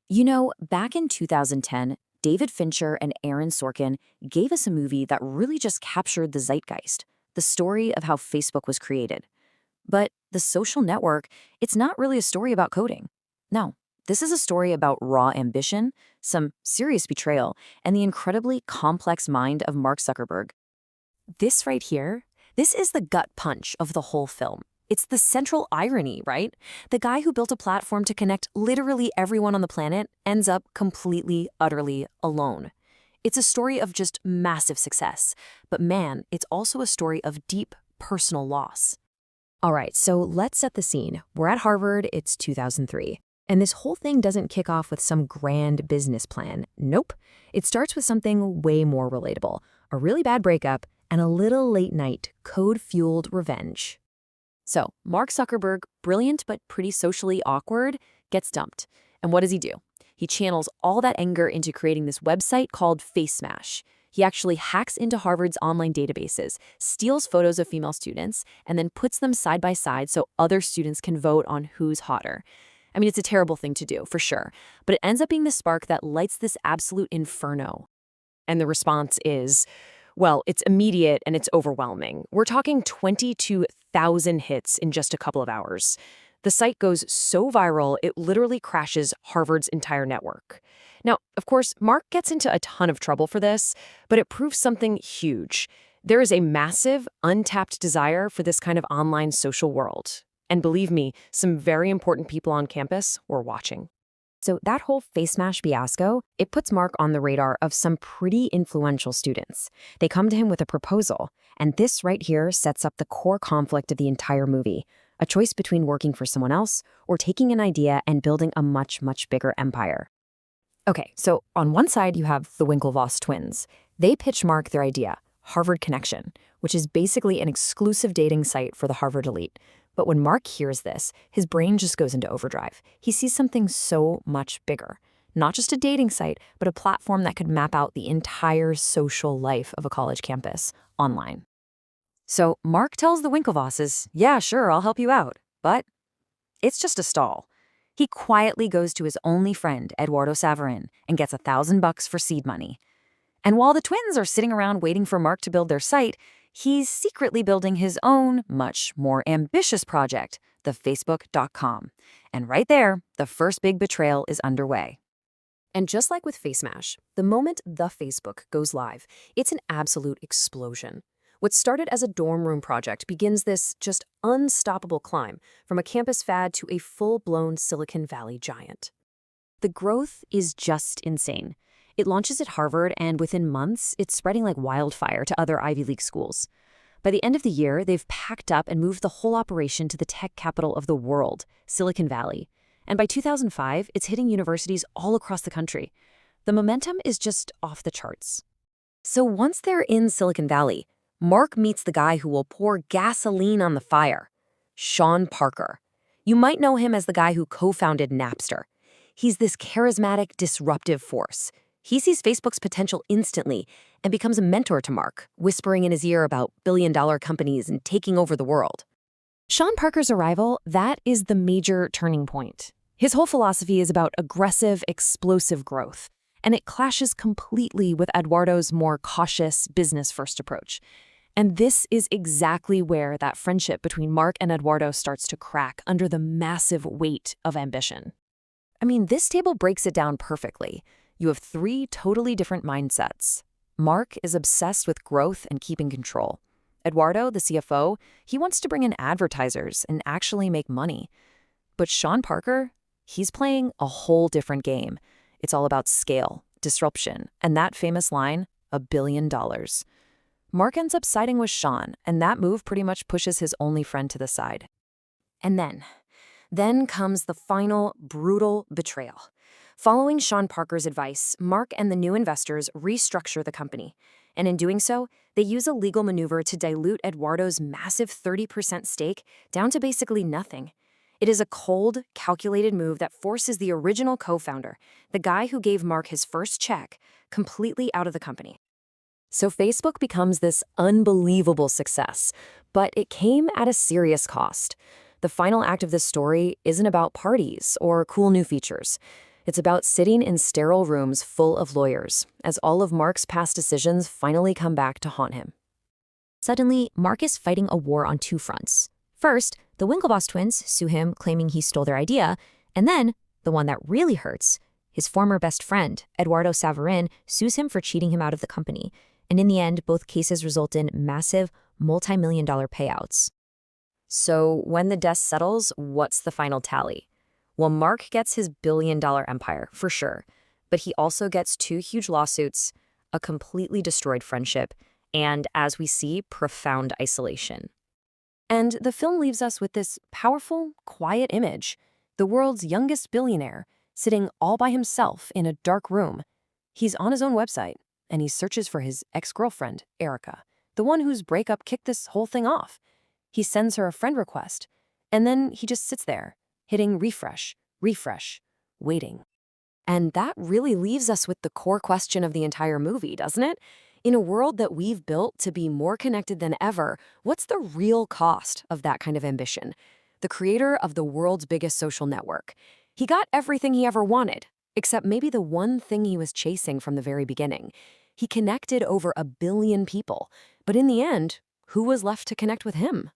Back in 2010, David Fincher and Aaron Sorkin gave us a movie that really just captured the zeitgeist, the story of how Facebook was created. But The Social Network, it's not really a story about coding. No, this is a story about raw ambition, some serious betrayal, and the incredibly complex mind of Mark Zuckerberg. This right here, this is the gut punch of the whole film. It's the central irony, right? The guy who built a platform to connect literally everyone on the planet ends up completely, utterly alone. It's a story of just massive success. But man, it's also a story of deep personal loss. All right, so let's set the scene. We're at Harvard, it's 2003. And this whole thing doesn't kick off with some grand business plan. Nope. It starts with something way more relatable. A really bad breakup and a little late-night, code-fueled revenge. So, Mark Zuckerberg, brilliant but pretty socially awkward, gets dumped. And what does he do? He channels all that anger into creating this website called Face Smash. He actually hacks into Harvard's online databases, steals photos of female students, and then puts them side by side so other students can vote on who's hotter. I mean, it's a terrible thing to do, for sure, but it ends up being the spark that lights this absolute inferno. And the response is, well, it's immediate and it's overwhelming. We're talking 22,000 hits in just a couple of hours. The site goes so viral, it literally crashes Harvard's entire network. Now, of course, Mark gets into a ton of trouble for this, but it proves something huge. There is a massive, untapped desire for this kind of online social world. And believe me, some very important people on campus were watching. So that whole Face Smash fiasco, it puts Mark on the radar of some pretty influential students. They come to him with a proposal, and this right here sets up the core conflict of the entire movie, a choice between working for someone else or taking an idea and building a much, much bigger empire. Okay, so on one side you have the Winklevoss twins. They pitch Mark their idea, Harvard Connection, which is basically an exclusive dating site for the Harvard elite. But when Mark hears this, his brain just goes into overdrive. He sees something so much bigger. Not just a dating site, but a platform that could map out the entire social life of a college campus online. So Mark tells the Winklevosses, yeah, sure, I'll help you out. But it's just a stall. He quietly goes to his only friend, Eduardo Saverin, and gets $1,000 for seed money. And while the twins are sitting around waiting for Mark to build their site, he's secretly building his own, much more ambitious project, the Facebook.com. And right there, the first big betrayal is underway. And just like with Face Smash, the moment the Facebook goes live, it's an absolute explosion. What started as a dorm room project begins this just unstoppable climb from a campus fad to a full-blown Silicon Valley giant. The growth is just insane. It launches at Harvard, and within months, it's spreading like wildfire to other Ivy League schools. By the end of the year, they've packed up and moved the whole operation to the tech capital of the world, Silicon Valley. And by 2005, it's hitting universities all across the country. The momentum is just off the charts. So once they're in Silicon Valley, Mark meets the guy who will pour gasoline on the fire, Sean Parker. You might know him as the guy who co-founded Napster. He's this charismatic, disruptive force. He sees Facebook's potential instantly and becomes a mentor to Mark, whispering in his ear about billion-dollar companies and taking over the world. Sean Parker's arrival, that is the major turning point. His whole philosophy is about aggressive, explosive growth, and it clashes completely with Eduardo's more cautious, business-first approach. And this is exactly where that friendship between Mark and Eduardo starts to crack under the massive weight of ambition. I mean, this table breaks it down perfectly. You have three totally different mindsets. Mark is obsessed with growth and keeping control. Eduardo, the CFO, he wants to bring in advertisers and actually make money. But Sean Parker, he's playing a whole different game. It's all about scale, disruption, and that famous line, $1 billion. Mark ends up siding with Sean, and that move pretty much pushes his only friend to the side. And then comes the final brutal betrayal. Following Sean Parker's advice, Mark and the new investors restructure the company. And in doing so, they use a legal maneuver to dilute Eduardo's massive 30% stake down to basically nothing. It is a cold, calculated move that forces the original co-founder, the guy who gave Mark his first check, completely out of the company. So Facebook becomes this unbelievable success, but it came at a serious cost. The final act of this story isn't about parties or cool new features. It's about sitting in sterile rooms full of lawyers, as all of Mark's past decisions finally come back to haunt him. Suddenly, Mark is fighting a war on two fronts. First, the Winklevoss twins sue him, claiming he stole their idea, and then, the one that really hurts, his former best friend, Eduardo Saverin, sues him for cheating him out of the company, and in the end, both cases result in massive, multi-million-dollar payouts. So when the dust settles, what's the final tally? Well, Mark gets his billion-dollar empire, for sure, but he also gets two huge lawsuits, a completely destroyed friendship, and, as we see, profound isolation. And the film leaves us with this powerful, quiet image, the world's youngest billionaire, sitting all by himself in a dark room. He's on his own website, and he searches for his ex-girlfriend, Erica, the one whose breakup kicked this whole thing off. He sends her a friend request, and then he just sits there, hitting refresh, waiting. And that really leaves us with the core question of the entire movie, doesn't it? In a world that we've built to be more connected than ever, what's the real cost of that kind of ambition? The creator of the world's biggest social network. He got everything he ever wanted, except maybe the one thing he was chasing from the very beginning. He connected over 1 billion people, but in the end, who was left to connect with him?